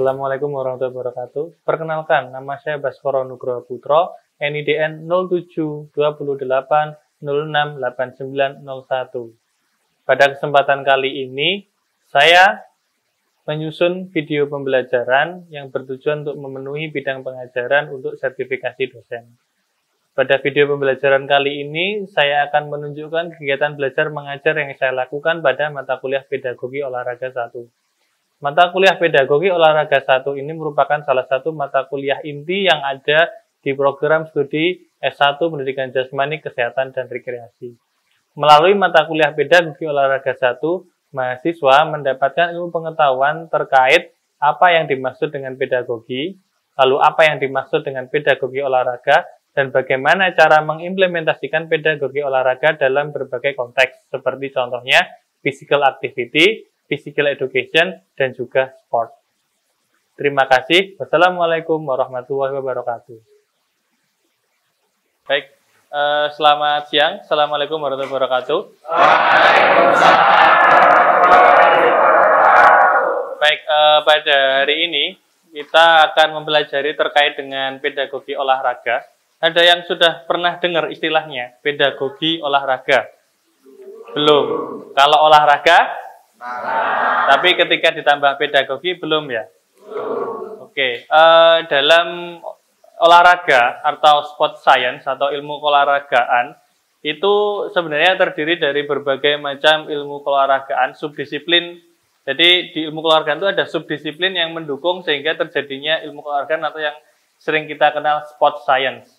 Assalamualaikum warahmatullahi wabarakatuh. Perkenalkan, nama saya Baskoro Nugroho Putro, NIDN 0728068901. Pada kesempatan kali ini, saya menyusun video pembelajaran yang bertujuan untuk memenuhi bidang pengajaran untuk sertifikasi dosen. Pada video pembelajaran kali ini, saya akan menunjukkan kegiatan belajar mengajar yang saya lakukan pada mata kuliah Pedagogi Olahraga 1. Mata kuliah Pedagogi Olahraga 1 ini merupakan salah satu mata kuliah inti yang ada di program studi S1 Pendidikan Jasmani, Kesehatan, dan Rekreasi. Melalui mata kuliah Pedagogi Olahraga 1, mahasiswa mendapatkan ilmu pengetahuan terkait apa yang dimaksud dengan pedagogi, lalu apa yang dimaksud dengan pedagogi olahraga, dan bagaimana cara mengimplementasikan pedagogi olahraga dalam berbagai konteks, seperti contohnya physical activity, physical education, dan juga sport. Terima kasih. Wassalamualaikum warahmatullahi wabarakatuh. Baik, selamat siang. Assalamualaikum warahmatullahi wabarakatuh. Baik, pada hari ini kita akan mempelajari terkait dengan pedagogi olahraga. Ada yang sudah pernah dengar istilahnya, pedagogi olahraga? Belum. Kalau olahraga? Tapi ketika ditambah pedagogi belum ya? Oke, dalam olahraga atau sport science atau ilmu keolahragaan itu sebenarnya terdiri dari berbagai macam ilmu keolahragaan, subdisiplin. Jadi di ilmu keolahragaan itu ada subdisiplin yang mendukung sehingga terjadinya ilmu keolahragaan atau yang sering kita kenal sport science.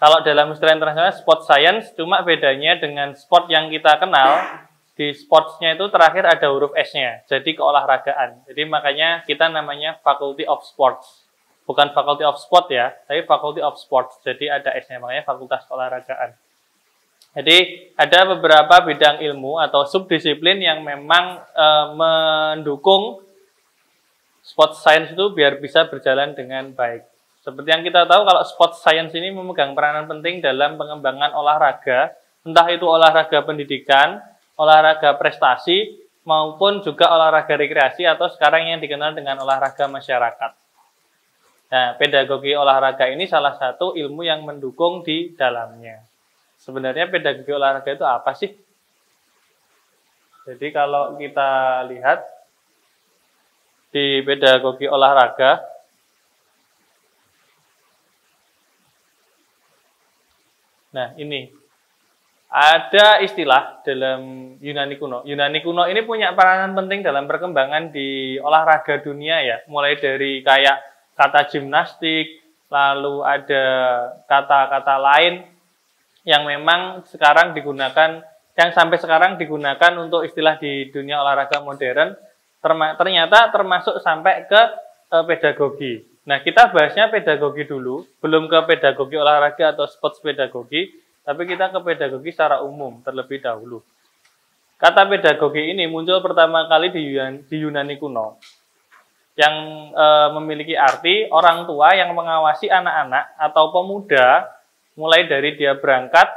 Kalau dalam istilah internasional sport science, cuma bedanya dengan sport yang kita kenal, di sportsnya itu terakhir ada huruf S-nya, jadi keolahragaan. Jadi makanya kita namanya Faculty of Sports. Bukan Faculty of Sport ya, tapi Faculty of Sports. Jadi ada S-nya, makanya Fakultas Keolahragaan. Jadi ada beberapa bidang ilmu atau subdisiplin yang memang mendukung sport science itu biar bisa berjalan dengan baik. Seperti yang kita tahu, kalau sport science ini memegang peranan penting dalam pengembangan olahraga, entah itu olahraga pendidikan, olahraga prestasi, maupun juga olahraga rekreasi atau sekarang yang dikenal dengan olahraga masyarakat. Nah, pedagogi olahraga ini salah satu ilmu yang mendukung di dalamnya. Sebenarnya pedagogi olahraga itu apa sih? Jadi kalau kita lihat di pedagogi olahraga, nah ini ada istilah dalam Yunani kuno. Yunani kuno ini punya peranan penting dalam perkembangan di olahraga dunia ya. Mulai dari kayak kata gimnastik, lalu ada kata-kata lain yang memang sekarang digunakan, yang sampai sekarang digunakan untuk istilah di dunia olahraga modern, ternyata termasuk sampai ke pedagogi. Nah, kita bahasnya pedagogi dulu, belum ke pedagogi olahraga atau sports pedagogi, tapi kita ke pedagogi secara umum terlebih dahulu. Kata pedagogi ini muncul pertama kali di Yunani kuno, yang memiliki arti orang tua yang mengawasi anak-anak atau pemuda mulai dari dia berangkat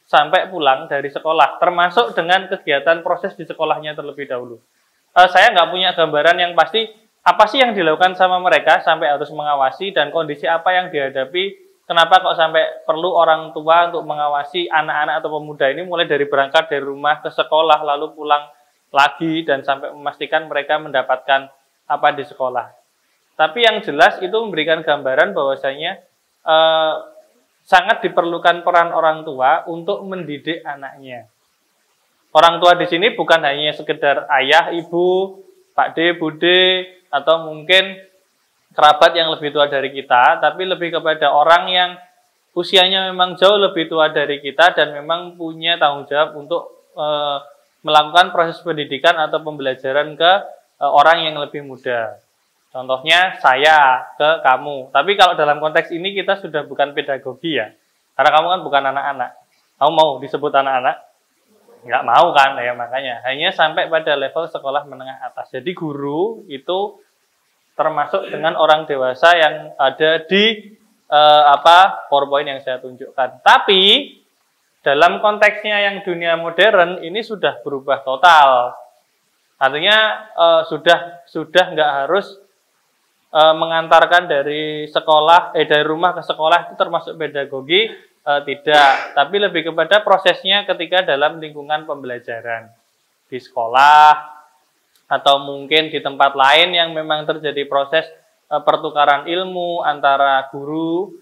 sampai pulang dari sekolah, termasuk dengan kegiatan proses di sekolahnya terlebih dahulu. Saya nggak punya gambaran yang pasti apa sih yang dilakukan sama mereka sampai harus mengawasi dan kondisi apa yang dihadapi, kenapa kok sampai perlu orang tua untuk mengawasi anak-anak atau pemuda ini mulai dari berangkat dari rumah ke sekolah lalu pulang lagi dan sampai memastikan mereka mendapatkan apa di sekolah. Tapi yang jelas itu memberikan gambaran bahwasanya sangat diperlukan peran orang tua untuk mendidik anaknya. Orang tua di sini bukan hanya sekedar ayah, ibu, Pak D, Bude, atau mungkin kerabat yang lebih tua dari kita, tapi lebih kepada orang yang usianya memang jauh lebih tua dari kita dan memang punya tanggung jawab untuk melakukan proses pendidikan atau pembelajaran ke orang yang lebih muda. Contohnya saya ke kamu. Tapi kalau dalam konteks ini kita sudah bukan pedagogi ya. Karena kamu kan bukan anak-anak. Kamu mau disebut anak-anak? Nggak mau kan ya, makanya. Hanya sampai pada level sekolah menengah atas. Jadi guru itu termasuk dengan orang dewasa yang ada di PowerPoint yang saya tunjukkan. Tapi dalam konteksnya yang dunia modern ini sudah berubah total. Artinya sudah nggak harus mengantarkan dari sekolah, dari rumah ke sekolah itu termasuk pedagogi? Tidak, tapi lebih kepada prosesnya ketika dalam lingkungan pembelajaran di sekolah atau mungkin di tempat lain yang memang terjadi proses pertukaran ilmu antara guru,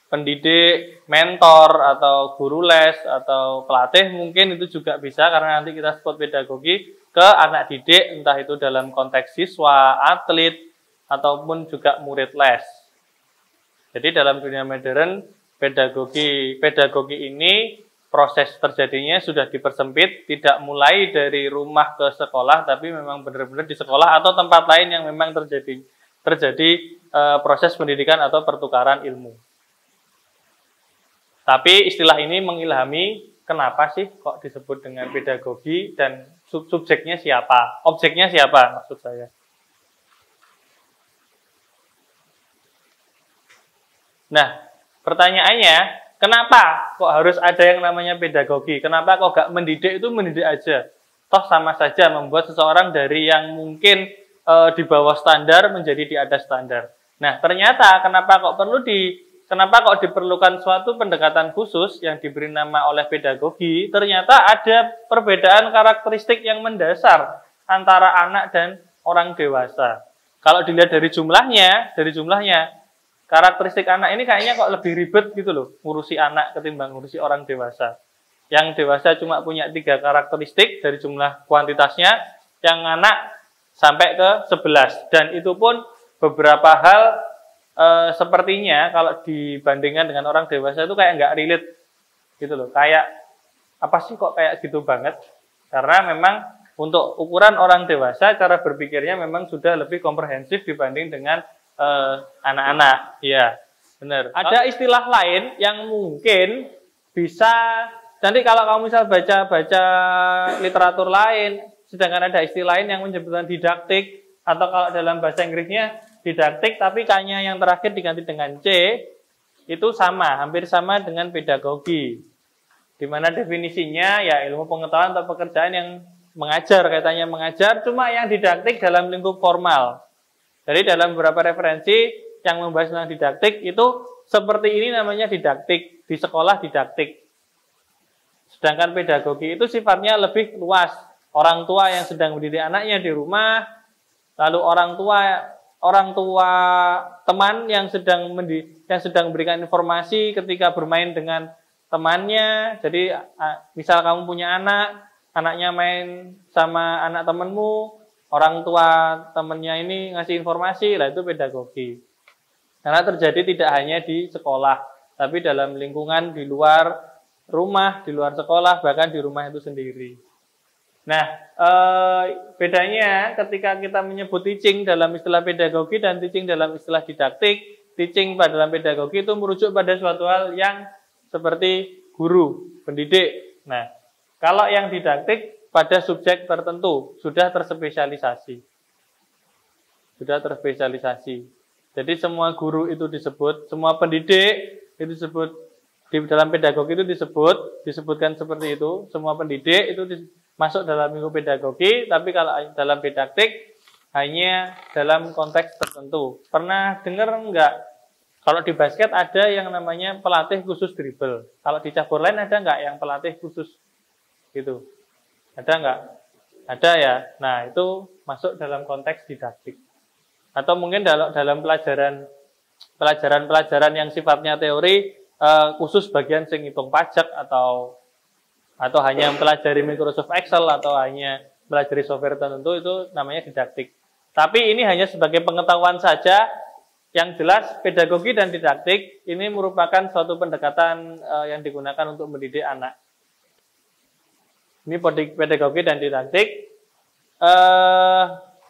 pendidik, mentor, atau guru les, atau pelatih, mungkin itu juga bisa karena nanti kita sebut pedagogi ke anak didik, entah itu dalam konteks siswa, atlet, ataupun juga murid les. Jadi dalam dunia modern, pedagogi ini proses terjadinya sudah dipersempit, tidak mulai dari rumah ke sekolah, tapi memang benar-benar di sekolah atau tempat lain yang memang terjadi proses pendidikan atau pertukaran ilmu. Tapi istilah ini mengilhami kenapa sih kok disebut dengan pedagogi dan subjeknya siapa, objeknya siapa maksud saya. Nah, pertanyaannya, kenapa kok harus ada yang namanya pedagogi? Kenapa kok gak mendidik itu mendidik aja? Toh sama saja membuat seseorang dari yang mungkin di bawah standar menjadi di atas standar. Nah, ternyata kenapa kok diperlukan suatu pendekatan khusus yang diberi nama oleh pedagogi? Ternyata ada perbedaan karakteristik yang mendasar antara anak dan orang dewasa. Kalau dilihat dari jumlahnya, karakteristik anak ini kayaknya kok lebih ribet gitu loh, ngurusi anak ketimbang ngurusi orang dewasa. Yang dewasa cuma punya 3 karakteristik dari jumlah kuantitasnya, yang anak sampai ke 11. Dan itu pun beberapa hal sepertinya kalau dibandingkan dengan orang dewasa itu kayak nggak relate gitu loh. Kayak apa sih kok kayak gitu banget? Karena memang untuk ukuran orang dewasa cara berpikirnya memang sudah lebih komprehensif dibanding dengan anak-anak. Iya, benar. Ada istilah lain yang mungkin bisa nanti kalau kamu misal baca literatur lain, sedangkan ada istilah lain yang menyebutkan didaktik, atau kalau dalam bahasa Inggrisnya didaktik, tapi kayaknya yang terakhir diganti dengan C, itu hampir sama dengan pedagogi. Di mana definisinya ya ilmu pengetahuan atau pekerjaan yang mengajar, kaitannya mengajar, cuma yang didaktik dalam lingkup formal. Jadi dalam beberapa referensi yang membahas tentang didaktik itu seperti ini namanya didaktik, di sekolah didaktik. Sedangkan pedagogi itu sifatnya lebih luas. Orang tua yang sedang mendidik anaknya di rumah, lalu orang tua teman yang sedang memberikan informasi ketika bermain dengan temannya. Jadi misal kamu punya anaknya main sama anak temanmu, orang tua temannya ini ngasih informasi, lah itu pedagogi. Karena terjadi tidak hanya di sekolah, tapi dalam lingkungan di luar rumah, di luar sekolah, bahkan di rumah itu sendiri. Nah, bedanya ketika kita menyebut teaching dalam istilah pedagogi dan teaching dalam istilah didaktik, teaching pada dalam pedagogi itu merujuk pada suatu hal yang seperti guru, pendidik. Nah, kalau yang didaktik pada subjek tertentu sudah terspesialisasi. Jadi semua guru itu disebut, semua pendidik itu disebut, di dalam pedagogi itu disebutkan seperti itu, semua pendidik itu masuk dalam lingkup pedagogi, tapi kalau dalam didaktik hanya dalam konteks tertentu. Pernah dengar enggak? Kalau di basket ada yang namanya pelatih khusus dribble. Kalau di cabur lain ada enggak yang pelatih khusus gitu? Ada enggak? Ada ya. Nah, itu masuk dalam konteks didaktik. Atau mungkin dalam pelajaran yang sifatnya teori, khusus bagian sing hitung pajak atau hanya mempelajari Microsoft Excel atau hanya mempelajari software tertentu, itu namanya didaktik. Tapi ini hanya sebagai pengetahuan saja. Yang jelas pedagogi dan didaktik ini merupakan suatu pendekatan yang digunakan untuk mendidik anak. Ini pedagogi dan didaktik.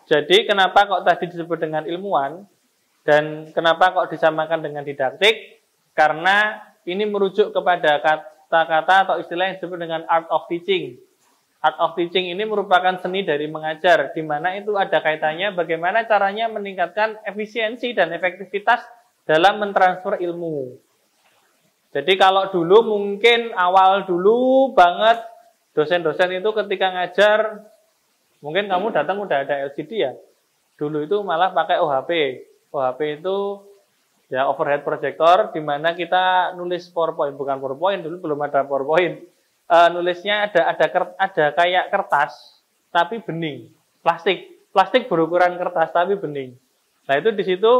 Jadi kenapa kok tadi disebut dengan ilmuwan dan kenapa kok disamakan dengan didaktik? Karena ini merujuk kepada kata-kata atau istilah yang disebut dengan art of teaching. Art of teaching ini merupakan seni dari mengajar, di mana itu ada kaitannya bagaimana caranya meningkatkan efisiensi dan efektivitas dalam mentransfer ilmu. Jadi kalau dulu mungkin awal dulu banget dosen-dosen itu ketika ngajar, mungkin kamu datang udah ada LCD ya. Dulu itu malah pakai OHP. OHP itu ya overhead projector, di mana kita nulis PowerPoint, bukan PowerPoint, dulu belum ada PowerPoint. Nulisnya ada kayak kertas, tapi bening, plastik berukuran kertas tapi bening. Nah itu di situ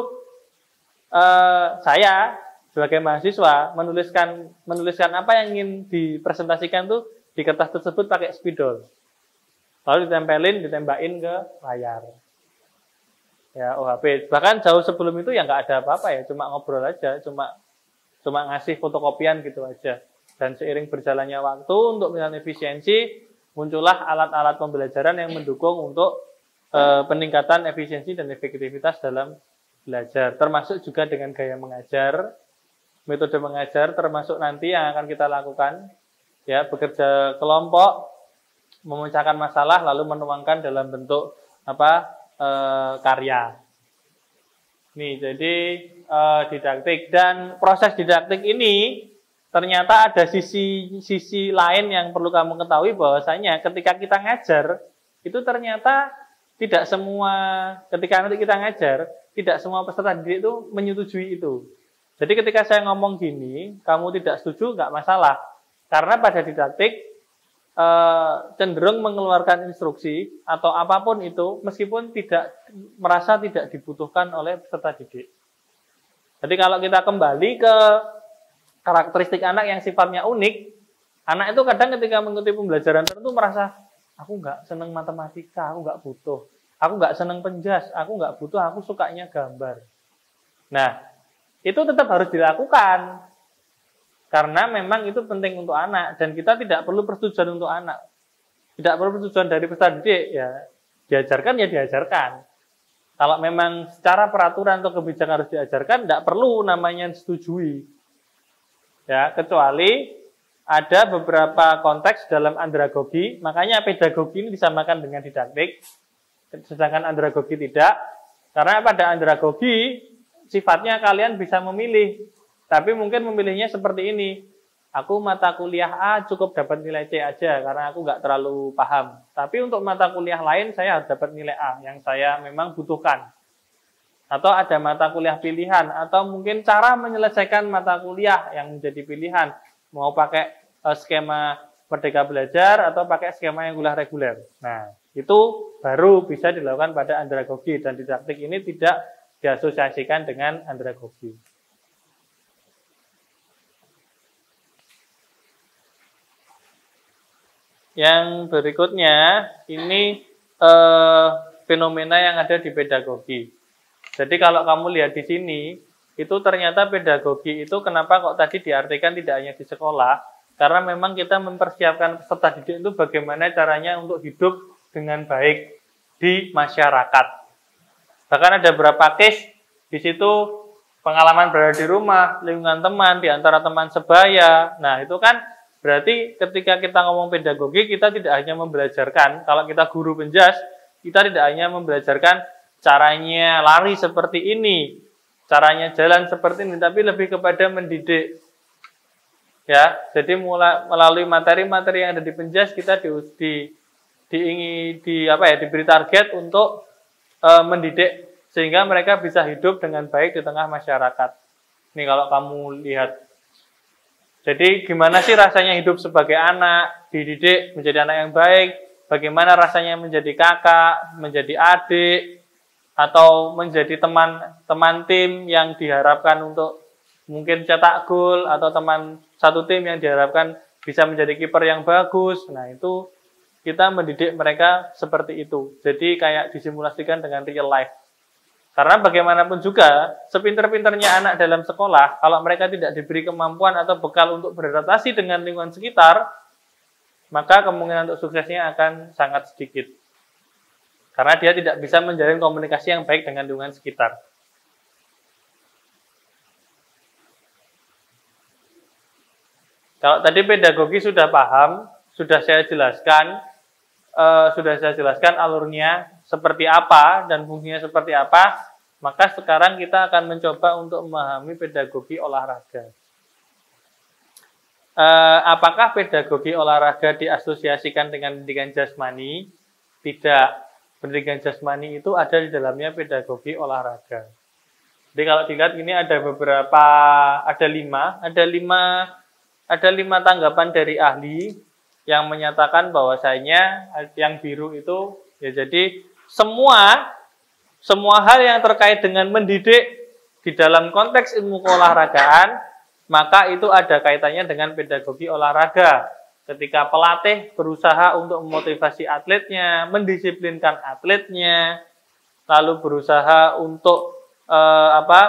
saya sebagai mahasiswa menuliskan apa yang ingin dipresentasikan tuh di kertas tersebut pakai spidol, lalu ditembakin ke layar. Ya OHP. Bahkan jauh sebelum itu ya nggak ada apa-apa ya, cuma ngobrol aja, cuma ngasih fotokopian gitu aja. Dan seiring berjalannya waktu untuk meningkatkan efisiensi, muncullah alat-alat pembelajaran yang mendukung untuk peningkatan efisiensi dan efektivitas dalam belajar. Termasuk juga dengan gaya mengajar, metode mengajar, termasuk nanti yang akan kita lakukan, ya bekerja kelompok, memecahkan masalah, lalu menuangkan dalam bentuk karya. Nih, jadi didaktik, dan proses didaktik ini ternyata ada sisi lain yang perlu kamu ketahui, bahwasanya ketika kita ngajar itu ternyata tidak semua, ketika nanti kita ngajar, tidak semua peserta didik itu menyetujui itu. Jadi ketika saya ngomong gini, kamu tidak setuju, nggak masalah, karena pada didaktik cenderung mengeluarkan instruksi atau apapun itu meskipun merasa tidak dibutuhkan oleh peserta didik. Jadi kalau kita kembali ke karakteristik anak yang sifatnya unik, anak itu kadang ketika mengikuti pembelajaran tertentu merasa, aku nggak seneng matematika, aku nggak butuh, aku nggak seneng penjas, aku nggak butuh, aku sukanya gambar. Nah, itu tetap harus dilakukan. Karena memang itu penting untuk anak, dan kita tidak perlu persetujuan untuk anak. Tidak perlu persetujuan dari peserta didik, ya diajarkan ya diajarkan. Kalau memang secara peraturan atau kebijakan harus diajarkan, tidak perlu namanya setujui. Ya, kecuali ada beberapa konteks dalam andragogi, makanya pedagogi ini disamakan dengan didaktik, sedangkan andragogi tidak. Karena pada andragogi, sifatnya kalian bisa memilih. Tapi mungkin memilihnya seperti ini. Aku mata kuliah A cukup dapat nilai C aja karena aku nggak terlalu paham. Tapi untuk mata kuliah lain saya harus dapat nilai A yang saya memang butuhkan. Atau ada mata kuliah pilihan. Atau mungkin cara menyelesaikan mata kuliah yang menjadi pilihan. Mau pakai skema Merdeka Belajar atau pakai skema yang kuliah reguler. Nah, itu baru bisa dilakukan pada andragogi. Dan didaktik ini tidak diasosiasikan dengan andragogi. Yang berikutnya, ini fenomena yang ada di pedagogi. Jadi kalau kamu lihat di sini, itu ternyata pedagogi itu kenapa kok tadi diartikan tidak hanya di sekolah, karena memang kita mempersiapkan peserta didik itu bagaimana caranya untuk hidup dengan baik di masyarakat. Bahkan ada beberapa case di situ pengalaman berada di rumah, lingkungan teman, di antara teman sebaya. Nah, itu kan berarti ketika kita ngomong pedagogi, kita tidak hanya membelajarkan, kalau kita guru penjas, kita tidak hanya membelajarkan caranya lari seperti ini, caranya jalan seperti ini, tapi lebih kepada mendidik. Ya, jadi melalui materi-materi yang ada di penjas, kita diberi target untuk mendidik sehingga mereka bisa hidup dengan baik di tengah masyarakat. Ini kalau kamu lihat. Jadi gimana sih rasanya hidup sebagai anak, dididik menjadi anak yang baik, bagaimana rasanya menjadi kakak, menjadi adik, atau menjadi teman tim yang diharapkan untuk mungkin cetak gol, atau teman satu tim yang diharapkan bisa menjadi kiper yang bagus. Nah itu kita mendidik mereka seperti itu. Jadi kayak disimulasikan dengan real life. Karena bagaimanapun juga, sepinter-pinternya anak dalam sekolah, kalau mereka tidak diberi kemampuan atau bekal untuk beradaptasi dengan lingkungan sekitar, maka kemungkinan untuk suksesnya akan sangat sedikit. Karena dia tidak bisa menjalin komunikasi yang baik dengan lingkungan sekitar. Kalau tadi pedagogi sudah paham, sudah saya jelaskan alurnya seperti apa dan fungsinya seperti apa, maka sekarang kita akan mencoba untuk memahami pedagogi olahraga. Apakah pedagogi olahraga diasosiasikan dengan pendidikan jasmani? Tidak. Pendidikan jasmani itu ada di dalamnya pedagogi olahraga. Jadi kalau dilihat ini ada beberapa, ada lima tanggapan dari ahli yang menyatakan bahwasanya yang biru itu ya jadi semua hal yang terkait dengan mendidik di dalam konteks ilmu keolahragaan, maka itu ada kaitannya dengan pedagogi olahraga. Ketika pelatih berusaha untuk memotivasi atletnya, mendisiplinkan atletnya, lalu berusaha untuk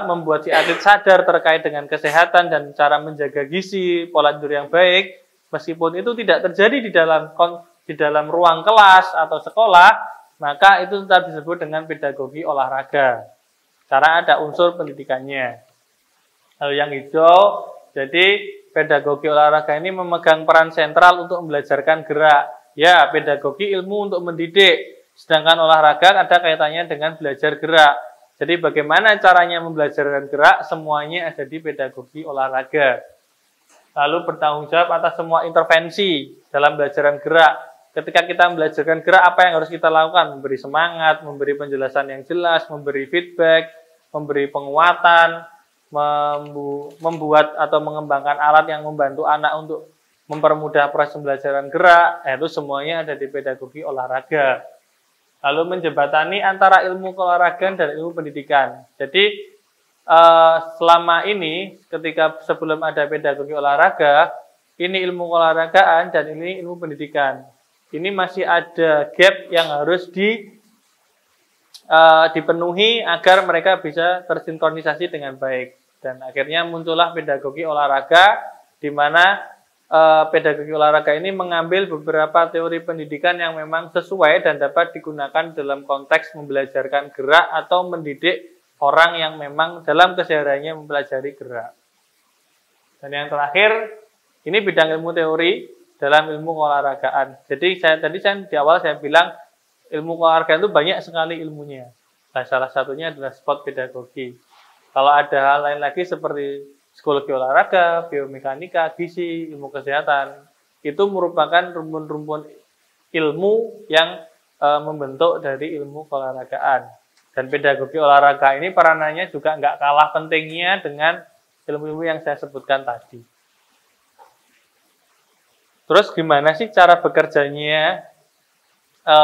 membuat si atlet sadar terkait dengan kesehatan dan cara menjaga gizi, pola tidur yang baik, meskipun itu tidak terjadi di dalam ruang kelas atau sekolah, maka itu tetap disebut dengan pedagogi olahraga. Karena ada unsur pendidikannya. Lalu yang hijau, jadi pedagogi olahraga ini memegang peran sentral untuk membelajarkan gerak. Ya, pedagogi ilmu untuk mendidik. Sedangkan olahraga ada kaitannya dengan belajar gerak. Jadi bagaimana caranya membelajarkan gerak, semuanya ada di pedagogi olahraga. Lalu bertanggung jawab atas semua intervensi dalam belajaran gerak. Ketika kita belajarkan gerak, apa yang harus kita lakukan? Memberi semangat, memberi penjelasan yang jelas, memberi feedback, memberi penguatan, membuat atau mengembangkan alat yang membantu anak untuk mempermudah proses pembelajaran gerak. Itu semuanya ada di pedagogi olahraga. Lalu menjembatani antara ilmu keolahragaan dan ilmu pendidikan. Jadi selama ini ketika sebelum ada pedagogi olahraga, ini ilmu keolahragaan dan ini ilmu pendidikan. Ini masih ada gap yang harus dipenuhi agar mereka bisa tersinkronisasi dengan baik. Dan akhirnya muncullah pedagogi olahraga, di mana pedagogi olahraga ini mengambil beberapa teori pendidikan yang memang sesuai dan dapat digunakan dalam konteks membelajarkan gerak atau mendidik orang yang memang dalam kesehariannya mempelajari gerak. Dan yang terakhir, ini bidang ilmu teori dalam ilmu keolahragaan. Jadi tadi di awal saya bilang ilmu keolahragaan itu banyak sekali ilmunya. Nah, salah satunya adalah sport pedagogi. Kalau ada hal lain lagi seperti psikologi olahraga, biomekanika, gizi, ilmu kesehatan, itu merupakan rumpun-rumpun ilmu yang membentuk dari ilmu keolahragaan. Dan pedagogi olahraga ini peranannya juga nggak kalah pentingnya dengan ilmu-ilmu yang saya sebutkan tadi. Terus gimana sih cara bekerjanya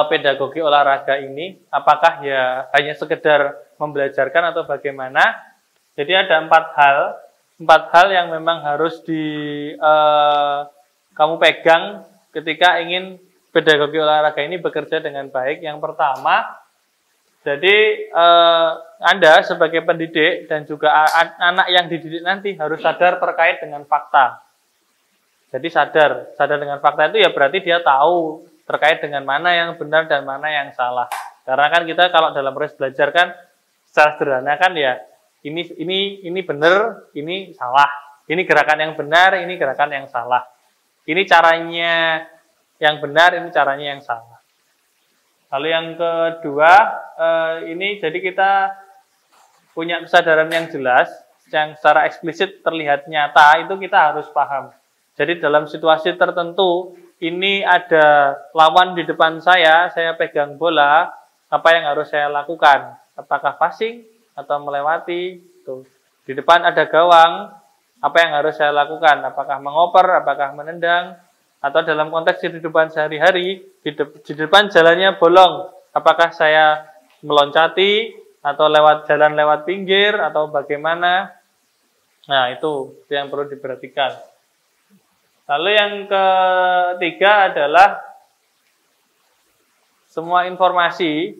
pedagogi olahraga ini? Apakah ya hanya sekedar membelajarkan atau bagaimana? Jadi ada empat hal yang memang harus kamu pegang ketika ingin pedagogi olahraga ini bekerja dengan baik. Yang pertama, jadi Anda sebagai pendidik dan juga anak yang dididik nanti harus sadar terkait dengan fakta. Jadi sadar dengan fakta itu ya berarti dia tahu terkait dengan mana yang benar dan mana yang salah. Karena kan kita kalau dalam proses belajar kan secara sederhana kan ya ini benar, ini salah. Ini gerakan yang benar, ini gerakan yang salah. Ini caranya yang benar, ini caranya yang salah. Lalu yang kedua, ini jadi kita punya kesadaran yang jelas, yang secara eksplisit terlihat nyata, itu kita harus paham. Jadi dalam situasi tertentu, ini ada lawan di depan saya pegang bola, apa yang harus saya lakukan? Apakah passing atau melewati? Tuh. Di depan ada gawang, apa yang harus saya lakukan? Apakah mengoper, apakah menendang? Atau dalam konteks kehidupan sehari-hari, di depan jalannya bolong, apakah saya meloncati, atau jalan lewat pinggir, atau bagaimana? Nah, itu yang perlu diperhatikan. Lalu yang ketiga adalah semua informasi,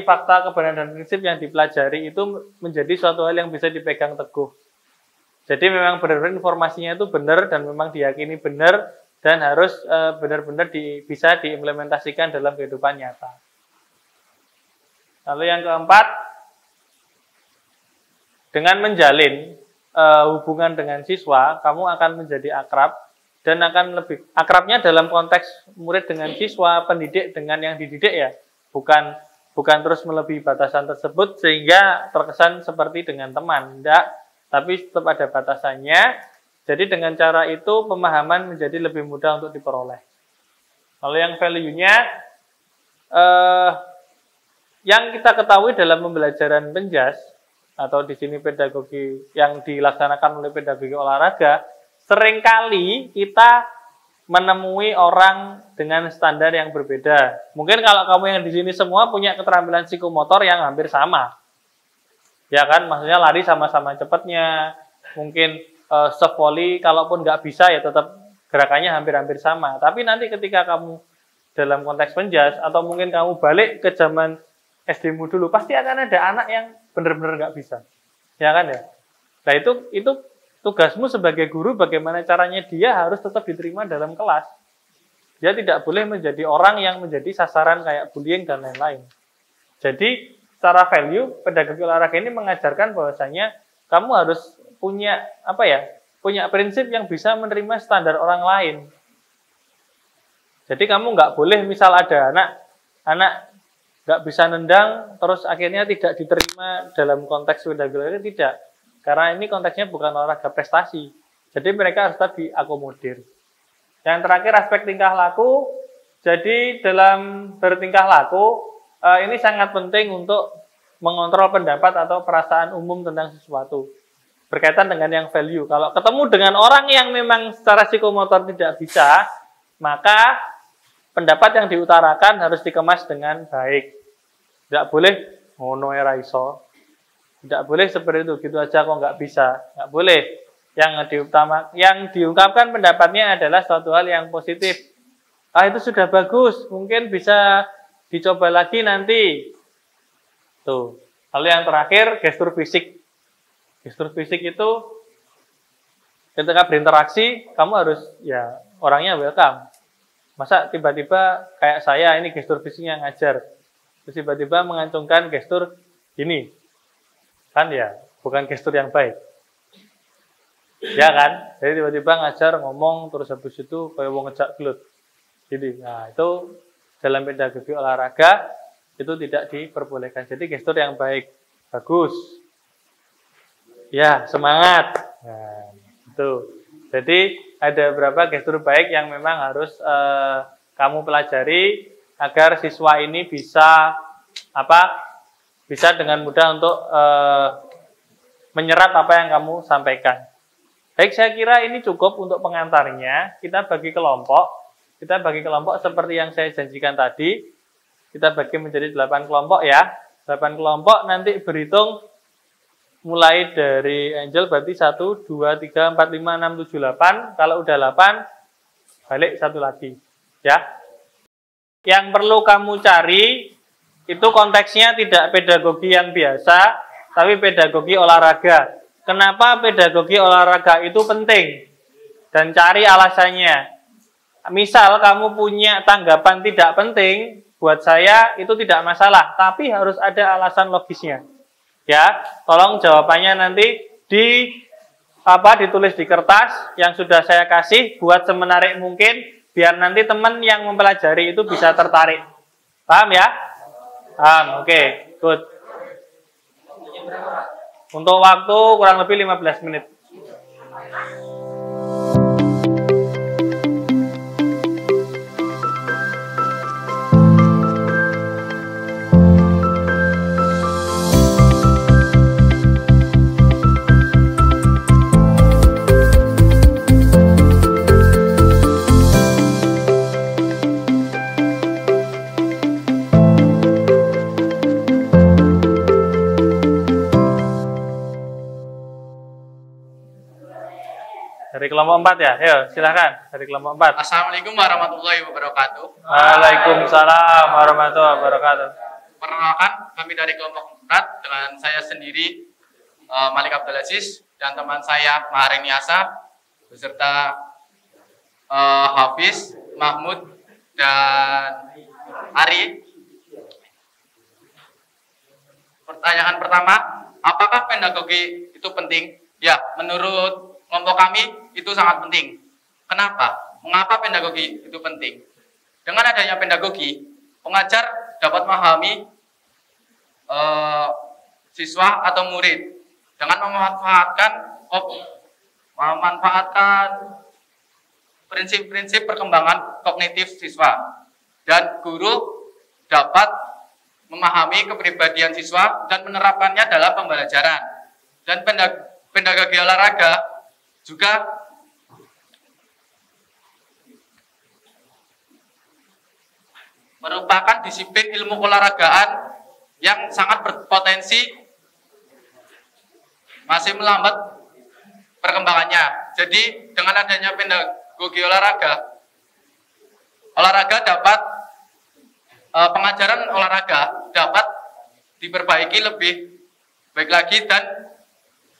fakta, kebenaran, dan prinsip yang dipelajari itu menjadi suatu hal yang bisa dipegang teguh. Jadi memang benar-benar informasinya itu benar dan memang diyakini benar dan harus benar-benar bisa diimplementasikan dalam kehidupan nyata. Lalu yang keempat, dengan menjalin hubungan dengan siswa, kamu akan menjadi akrab dan akan lebih akrabnya dalam konteks murid dengan siswa, pendidik dengan yang dididik ya, bukan terus melebihi batasan tersebut sehingga terkesan seperti dengan teman, enggak, tapi tetap ada batasannya. Jadi dengan cara itu pemahaman menjadi lebih mudah untuk diperoleh. Lalu yang value-nya, yang kita ketahui dalam pembelajaran penjas, atau di sini pedagogi yang dilaksanakan oleh pedagogi olahraga, seringkali kita menemui orang dengan standar yang berbeda. Mungkin kalau kamu yang di sini semua punya keterampilan psikomotor yang hampir sama. Ya kan, maksudnya lari sama-sama cepatnya, mungkin se-volley, kalaupun nggak bisa ya tetap gerakannya hampir-hampir sama. Tapi nanti ketika kamu dalam konteks penjas, atau mungkin kamu balik ke zaman SD-mu dulu, pasti akan ada anak yang benar-benar nggak bisa. Ya kan ya? Nah itu tugasmu sebagai guru, bagaimana caranya dia harus tetap diterima dalam kelas. Dia tidak boleh menjadi orang yang menjadi sasaran kayak bullying dan lain-lain. Jadi secara value, pedagogi olahraga ini mengajarkan bahwasanya kamu harus punya punya prinsip yang bisa menerima standar orang lain. Jadi kamu nggak boleh misal ada anak nggak bisa nendang, terus akhirnya tidak diterima dalam konteks pedagogi olahraga, tidak. Karena ini konteksnya bukan olahraga prestasi. Jadi mereka harus tetap diakomodir. Yang terakhir aspek tingkah laku. Jadi dalam bertingkah laku, ini sangat penting untuk mengontrol pendapat atau perasaan umum tentang sesuatu. Berkaitan dengan yang value. Kalau ketemu dengan orang yang memang secara psikomotor tidak bisa, maka pendapat yang diutarakan harus dikemas dengan baik. Tidak boleh ngono era iso. Tidak boleh seperti itu, gitu aja kok nggak bisa. Nggak boleh. Yang diungkapkan pendapatnya adalah suatu hal yang positif. Itu sudah bagus, mungkin bisa dicoba lagi nanti. Tuh. Lalu yang terakhir, gestur fisik. Gestur fisik itu ketika berinteraksi, kamu harus ya orangnya welcome. Masa tiba-tiba kayak saya ini gestur fisiknya ngajar, terus tiba-tiba mengancungkan gestur gini, kan ya bukan gestur yang baik, ya kan? Jadi tiba-tiba ngajar ngomong terus habis itu kayak mau ngejak gelut, jadi, nah itu dalam pedagogi olahraga itu tidak diperbolehkan. Jadi gestur yang baik, bagus, ya semangat, nah itu. Jadi ada beberapa gestur baik yang memang harus kamu pelajari agar siswa ini bisa bisa dengan mudah untuk menyerap apa yang kamu sampaikan. Baik, saya kira ini cukup untuk pengantarnya. Kita bagi kelompok. Kita bagi kelompok seperti yang saya janjikan tadi. Kita bagi menjadi 8 kelompok ya. 8 kelompok nanti berhitung mulai dari Angel berarti 1, 2, 3, 4, 5, 6, 7, 8. Kalau udah 8, balik satu lagi. Ya. Yang perlu kamu cari, itu konteksnya tidak pedagogi yang biasa, tapi pedagogi olahraga. Kenapa pedagogi olahraga itu penting? Dan cari alasannya. Misal kamu punya tanggapan tidak penting, buat saya itu tidak masalah, tapi harus ada alasan logisnya. Ya, tolong jawabannya nanti ditulis di kertas yang sudah saya kasih, buat semenarik mungkin biar nanti teman yang mempelajari itu bisa tertarik. Paham ya? Paham. Oke, good. Untuk waktu kurang lebih 15 menit. Dari kelompok 4 ya? Ayo, silahkan. Dari kelompok 4. Assalamualaikum warahmatullahi wabarakatuh. Waalaikumsalam warahmatullahi wabarakatuh. Perkenalkan, kami dari kelompok 4 dengan saya sendiri, Malik Abdul Aziz, dan teman saya, Maharing Niasa, beserta Hafiz, Mahmud, dan Ari. Pertanyaan pertama, apakah pedagogi itu penting? Ya, menurut kelompok kami itu sangat penting. Kenapa? Mengapa pedagogi itu penting? Dengan adanya pedagogi, pengajar dapat memahami siswa atau murid dengan memanfaatkan prinsip-prinsip perkembangan kognitif siswa, dan guru dapat memahami kepribadian siswa dan menerapkannya dalam pembelajaran. Dan pedagogi olahraga juga merupakan disiplin ilmu olahragaan yang sangat berpotensi masih melambat perkembangannya. Jadi dengan adanya pedagogi olahraga dapat pengajaran olahraga dapat diperbaiki lebih baik lagi dan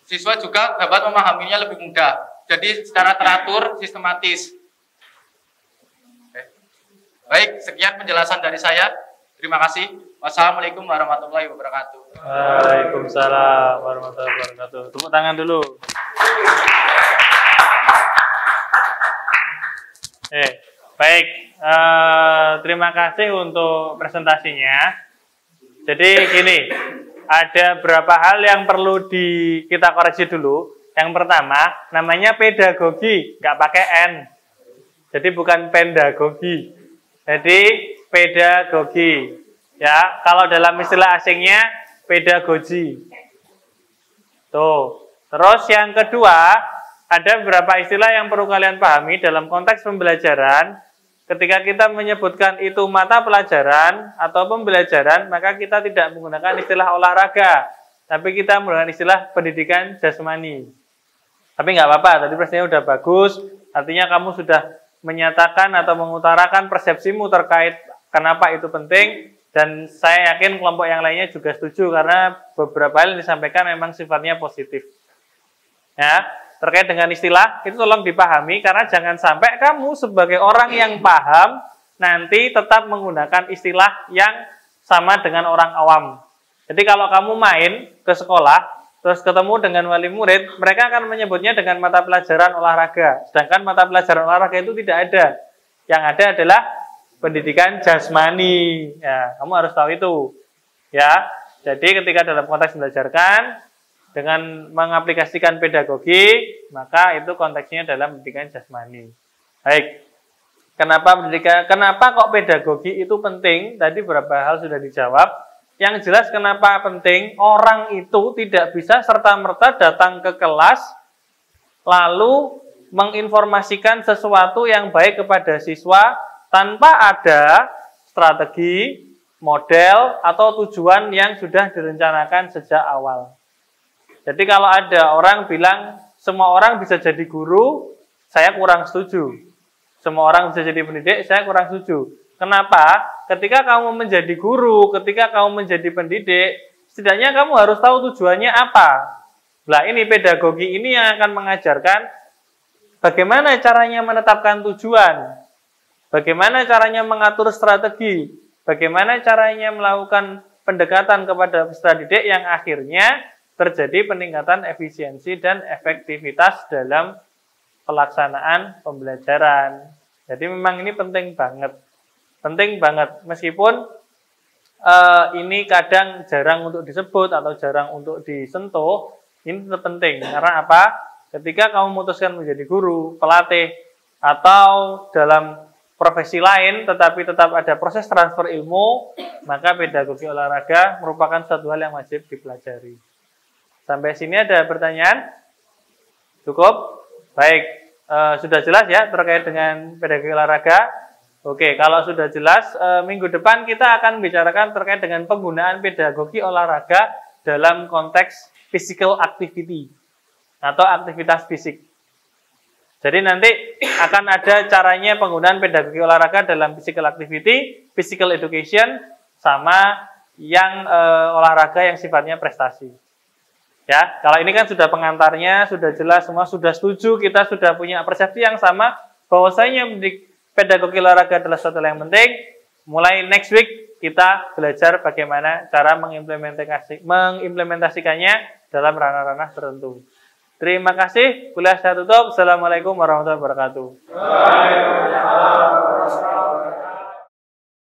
siswa juga dapat memahaminya lebih mudah. Jadi secara teratur, sistematis. Oke. Baik, sekian penjelasan dari saya. Terima kasih. Wassalamualaikum warahmatullahi wabarakatuh. Waalaikumsalam warahmatullahi wabarakatuh. Tepuk tangan dulu. Baik. Terima kasih untuk presentasinya. Jadi gini, ada beberapa hal yang perlu kita koreksi dulu. Yang pertama, namanya pedagogi, nggak pakai N. Jadi bukan pedagogi. Jadi pedagogi. Ya, kalau dalam istilah asingnya pedagogi. Tuh. Terus yang kedua, ada beberapa istilah yang perlu kalian pahami dalam konteks pembelajaran. Ketika kita menyebutkan itu mata pelajaran atau pembelajaran, maka kita tidak menggunakan istilah olahraga, tapi kita menggunakan istilah pendidikan jasmani. Tapi nggak apa-apa, tadi presentasinya udah bagus, artinya kamu sudah menyatakan atau mengutarakan persepsimu terkait kenapa itu penting, dan saya yakin kelompok yang lainnya juga setuju, karena beberapa hal yang disampaikan memang sifatnya positif. Ya. Terkait dengan istilah, itu tolong dipahami, karena jangan sampai kamu sebagai orang yang paham, nanti tetap menggunakan istilah yang sama dengan orang awam. Jadi kalau kamu main ke sekolah, terus ketemu dengan wali murid, mereka akan menyebutnya dengan mata pelajaran olahraga. Sedangkan mata pelajaran olahraga itu tidak ada. Yang ada adalah pendidikan jasmani. Ya, kamu harus tahu itu. Ya, jadi ketika dalam konteks belajarkan, dengan mengaplikasikan pedagogi, maka itu konteksnya dalam pendidikan jasmani. Baik, kenapa kok pedagogi itu penting? Tadi beberapa hal sudah dijawab. Yang jelas kenapa penting, orang itu tidak bisa serta-merta datang ke kelas, lalu menginformasikan sesuatu yang baik kepada siswa, tanpa ada strategi, model, atau tujuan yang sudah direncanakan sejak awal. Jadi kalau ada orang bilang semua orang bisa jadi guru, saya kurang setuju. Semua orang bisa jadi pendidik, saya kurang setuju. Kenapa? Ketika kamu menjadi guru, ketika kamu menjadi pendidik, setidaknya kamu harus tahu tujuannya apa. Nah, ini pedagogi ini yang akan mengajarkan bagaimana caranya menetapkan tujuan, bagaimana caranya mengatur strategi, bagaimana caranya melakukan pendekatan kepada peserta didik yang akhirnya terjadi peningkatan efisiensi dan efektivitas dalam pelaksanaan pembelajaran. Jadi memang ini penting banget. Penting banget. Meskipun ini kadang jarang untuk disebut atau jarang untuk disentuh, ini tetap penting. Karena apa? Ketika kamu memutuskan menjadi guru, pelatih, atau dalam profesi lain, tetapi tetap ada proses transfer ilmu, maka pedagogi olahraga merupakan suatu hal yang wajib dipelajari. Sampai sini ada pertanyaan? Cukup? Baik, sudah jelas ya terkait dengan pedagogi olahraga? Oke, kalau sudah jelas, minggu depan kita akan membicarakan terkait dengan penggunaan pedagogi olahraga dalam konteks physical activity atau aktivitas fisik. Jadi nanti akan ada caranya penggunaan pedagogi olahraga dalam physical activity, physical education, sama yang olahraga yang sifatnya prestasi. Ya, kalau ini kan sudah pengantarnya, sudah jelas, semua sudah setuju, kita sudah punya persepsi yang sama, bahwasanya pedagogi olahraga adalah suatu hal yang penting. Mulai next week, kita belajar bagaimana cara mengimplementasikannya dalam ranah-ranah tertentu. Terima kasih, kuliah saya tutup. Assalamualaikum warahmatullahi wabarakatuh. Waalaikumsalam warahmatullahi wabarakatuh.